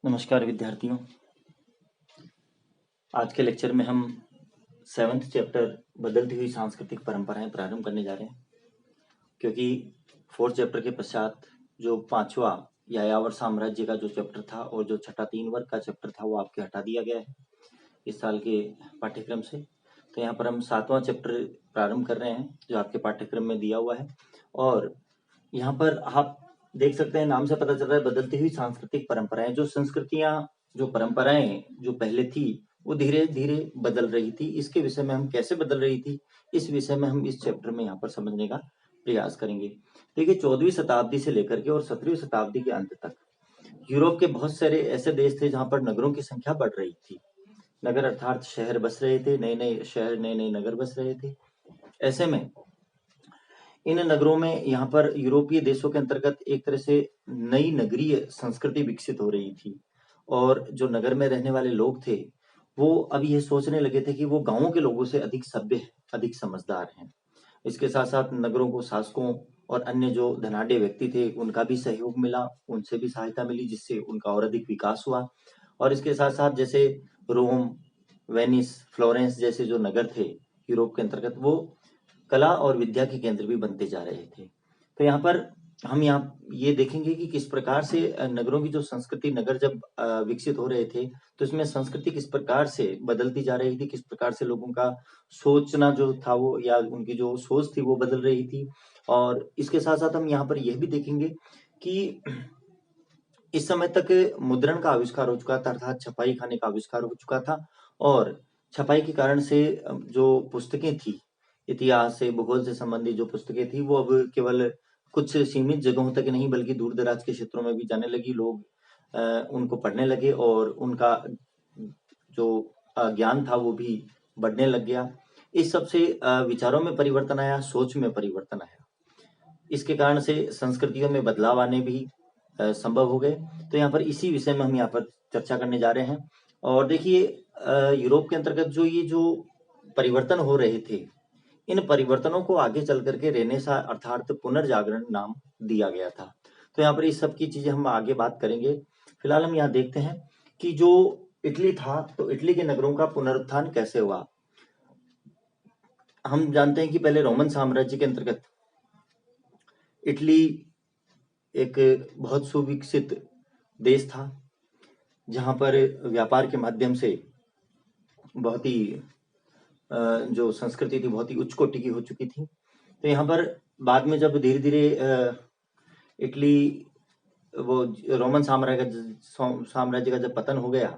नमस्कार विद्यार्थियों। आज के लेक्चर में हम 7th चैप्टर बदलती हुई सांस्कृतिक परंपराएं प्रारंभ करने जा रहे हैं, क्योंकि 4th चैप्टर के पश्चात जो 5वां यायावर साम्राज्य का जो चैप्टर था और जो छठा 3 वर्ग का चैप्टर था वो आपके हटा दिया गया है इस साल के पाठ्यक्रम से। तो यहाँ पर हम 7वां चैप्टर प्रारंभ कर रहे हैं जो आपके पाठ्यक्रम में दिया हुआ है। और यहाँ पर आप देख सकते हैं, नाम से पता चल रहा है बदलती हुई सांस्कृतिक परंपराएं। जो संस्कृतियां, जो परंपराएं जो पहले थी वो धीरे धीरे बदल रही थी। इसके विषय में हम कैसे बदल रही थी, इस विषय में हम इस चैप्टर में यहाँ पर समझने का प्रयास करेंगे। देखिए, 14वीं शताब्दी से लेकर के और 17वीं शताब्दी के अंत तक यूरोप के बहुत सारे ऐसे देश थे जहाँ पर नगरों की संख्या बढ़ रही थी। नगर अर्थात शहर बस रहे थे, नए नए शहर, नए नए नगर बस रहे थे। ऐसे में इन नगरों में यहाँ पर यूरोपीय देशों के अंतर्गत एक तरह से नई नगरीय संस्कृति विकसित हो रही थी। और जो नगर में रहने वाले लोग थे वो अब ये सोचने लगे थे कि वो गांवों के लोगों से अधिक सभ्य है, अधिक समझदार हैं। इसके साथ साथ नगरों को शासकों और अन्य जो धनाढ्य व्यक्ति थे उनका भी सहयोग मिला, उनसे भी सहायता मिली, जिससे उनका और अधिक विकास हुआ। और इसके साथ साथ जैसे रोम, वेनिस, फ्लोरेंस जैसे जो नगर थे यूरोप के अंतर्गत, वो कला और विद्या के केंद्र भी बनते जा रहे थे। तो यहाँ पर हम ये देखेंगे कि किस प्रकार से नगरों की जो संस्कृति, नगर जब विकसित हो रहे थे तो इसमें संस्कृति किस प्रकार से बदलती जा रही थी, किस प्रकार से लोगों का सोचना जो था वो, या उनकी जो सोच थी वो बदल रही थी। और इसके साथ साथ हम यहाँ पर यह भी देखेंगे कि इस समय तक मुद्रण का आविष्कार हो चुका था, अर्थात छपाई खाने का आविष्कार हो चुका था। और छपाई के कारण से जो पुस्तकें थी, इतिहास से, भूगोल से संबंधित जो पुस्तकें थी, वो अब केवल कुछ सीमित जगहों तक नहीं बल्कि दूर दराज के क्षेत्रों में भी जाने लगी। लोग उनको पढ़ने लगे और उनका जो ज्ञान था वो भी बढ़ने लग गया। इस सब से विचारों में परिवर्तन आया, सोच में परिवर्तन आया। इसके कारण से संस्कृतियों में बदलाव आने भी संभव हो गए। तो यहाँ पर इसी विषय में हम यहाँ पर चर्चा करने जा रहे हैं। और देखिए, यूरोप के अंतर्गत जो ये जो परिवर्तन हो रहे थे, इन परिवर्तनों को आगे चल करके रेनेसा अर्थात पुनर्जागरण नाम दिया गया था। तो यहाँ पर इस सब की चीजें हम आगे बात करेंगे। फिलहाल हम यहाँ देखते हैं कि जो इटली था, तो इटली के नगरों का पुनरुत्थान कैसे हुआ। हम जानते हैं कि पहले रोमन साम्राज्य के अंतर्गत इटली एक बहुत सुविकसित देश था, जहां पर व्यापार के माध्यम से बहुत ही जो संस्कृति थी बहुत ही उच्च कोटि की हो चुकी थी। तो यहाँ पर बाद में जब धीरे धीरे इटली, वो रोमन साम्राज्य का जब पतन हो गया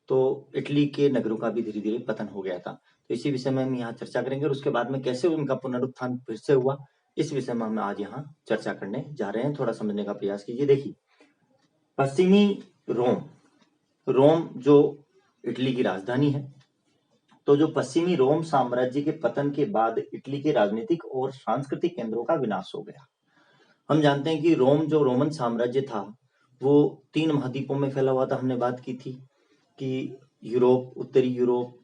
तो इटली के नगरों का भी धीरे धीरे पतन हो गया था। तो इसी विषय में हम यहाँ चर्चा करेंगे और उसके बाद में कैसे उनका पुनरुत्थान फिर से हुआ, इस विषय में हम आज यहाँ चर्चा करने जा रहे हैं। थोड़ा समझने का प्रयास कीजिए। देखिए, पश्चिमी रोम, रोम जो इटली की राजधानी है, तो जो पश्चिमी रोम साम्राज्य के पतन के बाद इटली के राजनीतिक और सांस्कृतिक केंद्रों का विनाश हो गया। हम जानते हैं कि रोम जो रोमन साम्राज्य था वो 3 महाद्वीपों में फैला हुआ था। हमने बात की थी कि यूरोप, उत्तरी यूरोप,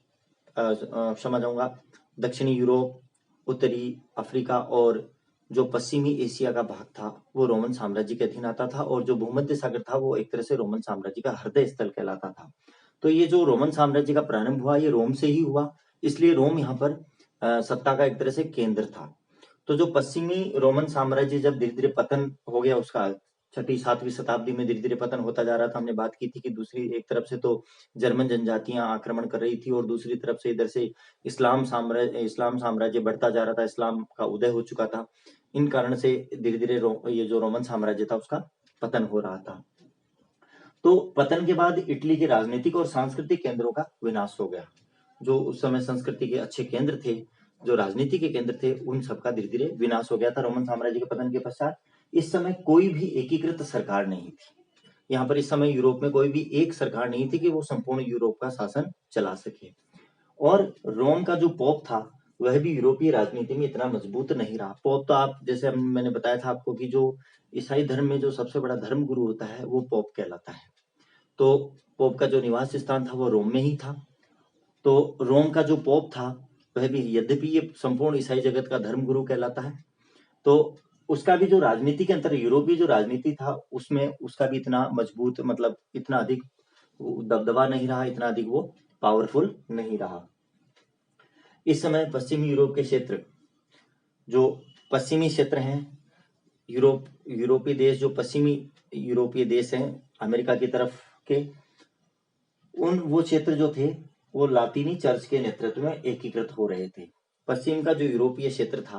क्षमा चाहूंगा, दक्षिणी यूरोप, उत्तरी अफ्रीका, और जो पश्चिमी एशिया का भाग था वो रोमन साम्राज्य के अधीन आता था। और जो भूमध्य सागर था वो एक तरह से रोमन साम्राज्य का हृदय स्थल कहलाता था। तो ये जो रोमन साम्राज्य का प्रारंभ हुआ ये रोम से ही हुआ, इसलिए रोम यहाँ पर सत्ता का एक तरह से केंद्र था। तो जो पश्चिमी रोमन साम्राज्य जब धीरे धीरे पतन हो गया, उसका 6ठी-7वीं शताब्दी में धीरे धीरे पतन होता जा रहा था। हमने बात की थी कि दूसरी एक तरफ से तो जर्मन जनजातियां आक्रमण कर रही थी और दूसरी तरफ से इधर से इस्लाम साम्राज्य बढ़ता जा रहा था, इस्लाम का उदय हो चुका था। इन कारण से धीरे धीरे ये जो रोमन साम्राज्य था उसका पतन हो रहा था। तो पतन के बाद इटली के राजनीतिक और सांस्कृतिक केंद्रों का विनाश हो गया। जो उस समय संस्कृति के अच्छे केंद्र थे, जो राजनीति के केंद्र थे, उन सबका धीरे धीरे विनाश हो गया था रोमन साम्राज्य के पतन के पश्चात। इस समय कोई भी एकीकृत सरकार नहीं थी। यहाँ पर इस समय यूरोप में कोई भी एक सरकार नहीं थी कि वो संपूर्ण यूरोप का शासन चला सके। और रोम का जो पोप था वह भी यूरोपीय राजनीति में इतना मजबूत नहीं रहा। पोप तो आप जैसे मैंने बताया था आपको कि जो ईसाई धर्म में जो सबसे बड़ा धर्म गुरु होता है वो पोप कहलाता है। तो पोप का जो निवास स्थान था वो रोम में ही था। तो रोम का जो पोप था वह भी, यद्यपि ये संपूर्ण ईसाई जगत का धर्म गुरु कहलाता है, तो उसका भी जो राजनीति के अंतर, यूरोपीय जो राजनीति था उसमें उसका भी इतना मजबूत, मतलब इतना अधिक वो दबदबा नहीं रहा, इतना अधिक वो पावरफुल नहीं रहा। इस समय पश्चिमी यूरोप के क्षेत्र, जो पश्चिमी क्षेत्र हैं, यूरोपीय देश, जो पश्चिमी यूरोपीय देश हैं अमेरिका की तरफ के, वो क्षेत्र जो थे वो लातीनी चर्च के नेतृत्व में एकीकृत हो रहे थे। पश्चिम का जो यूरोपीय क्षेत्र था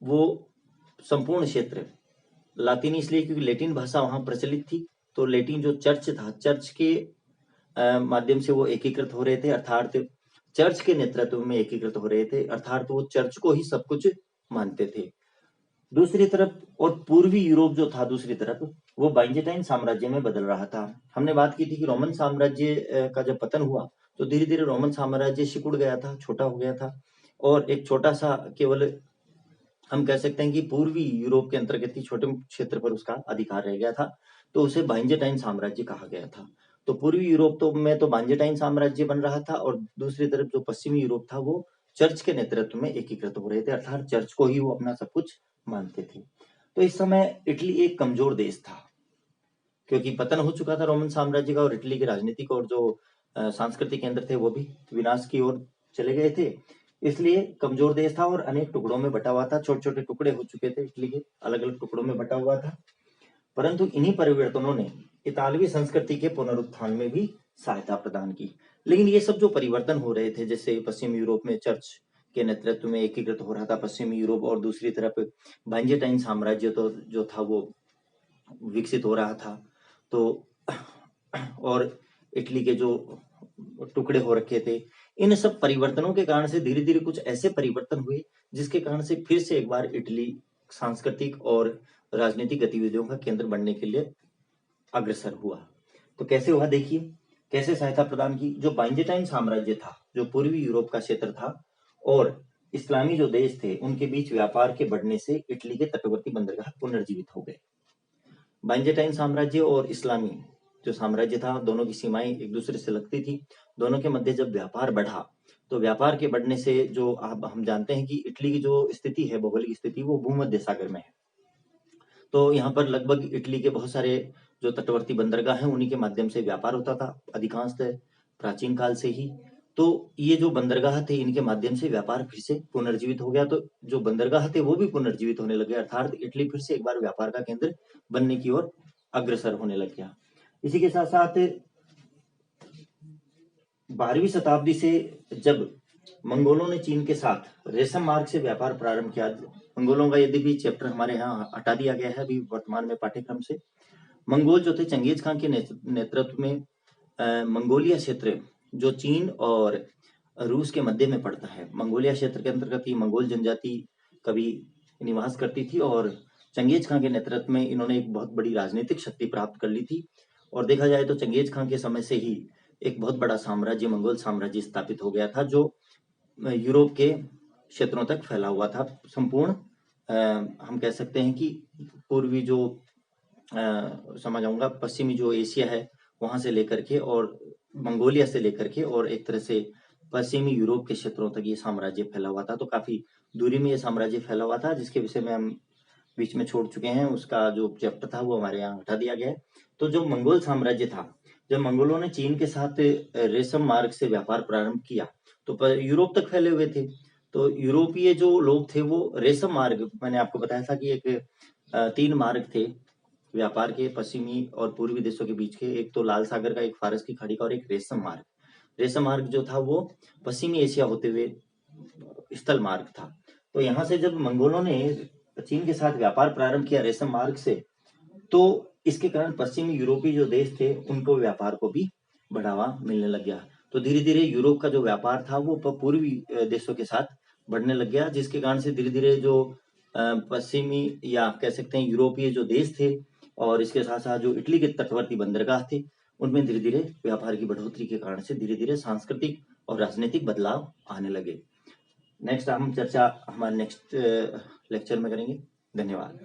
वो संपूर्ण क्षेत्र लातीनी इसलिए क्योंकि लैटिन भाषा वहां प्रचलित थी, तो लैटिन जो चर्च था, चर्च के माध्यम से वो एकीकृत हो रहे थे, अर्थात चर्च के नेतृत्व में एकीकृत हो रहे थे, अर्थात वो चर्च को ही सब कुछ मानते थे। दूसरी तरफ और पूर्वी यूरोप जो था दूसरी तरफ वो बाइजेंटाइन साम्राज्य में बदल रहा था। हमने बात की थी कि रोमन साम्राज्य का जब पतन हुआ तो धीरे धीरे रोमन साम्राज्य सिकुड़ गया था, छोटा हो गया था, और एक छोटा सा केवल हम कह सकते हैं कि पूर्वी यूरोप के अंतर्गत ही छोटे क्षेत्र पर उसका अधिकार रह गया था, तो उसे बाइजेंटाइन साम्राज्य कहा गया था। तो पूर्वी यूरोप में तो बाइजेंटाइन साम्राज्य बन रहा था, और दूसरी तरफ जो पश्चिमी यूरोप था वो चर्च के नेतृत्व में एकीकृत हो रहे थे, अर्थात चर्च को ही वो अपना सब कुछ मानते थे। तो इस समय इटली एक कमजोर देश था, क्योंकि पतन हो चुका था रोमन साम्राज्य का, और इटली के राजनीतिक और जो सांस्कृतिक केंद्र थे वो भी विनाश की ओर चले गए थे, इसलिए कमजोर देश था और अनेक टुकड़ों में बटा हुआ था। छोटे छोटे टुकड़े हो चुके थे, इटली के अलग अलग टुकड़ों में बटा हुआ था। परंतु इन्हीं परिवर्तनों ने इतालवी संस्कृति के पुनरुत्थान में भी सहायता प्रदान की। लेकिन ये सब जो परिवर्तन हो रहे थे, जैसे पश्चिम यूरोप में चर्च के नेतृत्व में एकीकृत हो रहा था पश्चिमी यूरोप, और दूसरी तरफ बाइजेंटाइन साम्राज्य तो जो था वो विकसित हो रहा था, तो और इटली के जो टुकड़े हो रखे थे, इन सब परिवर्तनों के कारण से धीरे धीरे कुछ ऐसे परिवर्तन हुए जिसके कारण से फिर से एक बार इटली सांस्कृतिक और राजनीतिक गतिविधियों का केंद्र बनने के लिए अग्रसर हुआ। तो कैसे हुआ देखिए, कैसे सहायता प्रदान की। जो बाइजेंटाइन साम्राज्य था, जो पूर्वी यूरोप का क्षेत्र था, और इस्लामी जो देश थे, उनके बीच व्यापार के बढ़ने से इटली के तटवर्ती बंदरगाह पुनर्जीवित हो गए। बाइजेंटाइन साम्राज्य और इस्लामी जो साम्राज्य था, दोनों की सीमाएं एक दूसरे से लगती थी। दोनों के मध्य जब व्यापार बढ़ा, तो व्यापार के बढ़ने से जो हम जानते हैं कि इटली की जो स्थिति है, भौगोलिक स्थिति, वो भूमध्य सागर में है। तो यहाँ पर लगभग इटली के बहुत सारे जो तटवर्ती बंदरगाह हैं उन्हीं के माध्यम से व्यापार होता था, अधिकांशतः प्राचीन काल से ही। तो ये जो बंदरगाह थे, इनके माध्यम से व्यापार फिर से पुनर्जीवित हो गया। तो जो बंदरगाह थे वो भी पुनर्जीवित होने लगे, अर्थात इटली फिर से एक बार व्यापार का केंद्र बनने की ओर अग्रसर होने लग गया। इसी के साथ साथ 12वीं शताब्दी से जब मंगोलों ने चीन के साथ रेशम मार्ग से व्यापार प्रारंभ किया, मंगोलों का यद्यपि चैप्टर हमारे यहाँ हटा दिया गया है अभी वर्तमान में पाठ्यक्रम से। मंगोल जो थे चंगेज खान के नेतृत्व में मंगोलिया क्षेत्र जो चीन और रूस के मध्य में पड़ता है, मंगोलिया क्षेत्र के अंतर्गत ही मंगोल जनजाति कभी निवास करती थी, और चंगेज खान के नेतृत्व में इन्होंने एक बहुत बड़ी राजनीतिक शक्ति प्राप्त कर ली थी। और देखा जाए तो चंगेज खान के समय से ही एक बहुत बड़ा साम्राज्य, मंगोल साम्राज्य स्थापित हो गया था, जो यूरोप के क्षेत्रों तक फैला हुआ था। संपूर्ण हम कह सकते हैं कि पूर्वी जो समझ आऊंगा पश्चिमी जो एशिया है वहां से लेकर के, और मंगोलिया से लेकर के, और एक तरह से पश्चिमी यूरोप के क्षेत्रों तक ये साम्राज्य फैला हुआ था। तो काफी दूरी में ये साम्राज्य फैला हुआ था, जिसके विषय में हम बीच में छोड़ चुके हैं। उसका जो चैप्टर था वो हमारे यहाँ हटा दिया गया है। तो जो मंगोल साम्राज्य था, जब मंगोलों ने चीन के साथ रेशम मार्ग से व्यापार प्रारंभ किया तो यूरोप तक फैले हुए थे। तो यूरोपीय जो लोग थे वो रेशम मार्ग, मैंने आपको बताया था कि एक 3 मार्ग थे व्यापार के पश्चिमी और पूर्वी देशों के बीच के, एक तो लाल सागर का, एक फारस की खाड़ी का, और एक रेशम मार्ग। रेशम मार्ग जो था वो पश्चिमी एशिया होते हुए स्थल मार्ग था। तो यहाँ से जब मंगोलों ने चीन के साथ व्यापार प्रारंभ किया रेशम मार्ग से, तो इसके कारण पश्चिमी यूरोपीय जो देश थे उनको व्यापार को भी बढ़ावा मिलने लग गया। तो धीरे धीरे यूरोप का जो व्यापार था वो पूर्वी देशों के साथ बढ़ने लग गया, जिसके कारण से धीरे धीरे जो पश्चिमी या कह सकते हैं यूरोपीय जो देश थे, और इसके साथ साथ जो इटली के तटवर्ती बंदरगाह थे, उनमें धीरे धीरे व्यापार की बढ़ोतरी के कारण से धीरे धीरे सांस्कृतिक और राजनीतिक बदलाव आने लगे। नेक्स्ट हम चर्चा हमारे नेक्स्ट लेक्चर में करेंगे। धन्यवाद।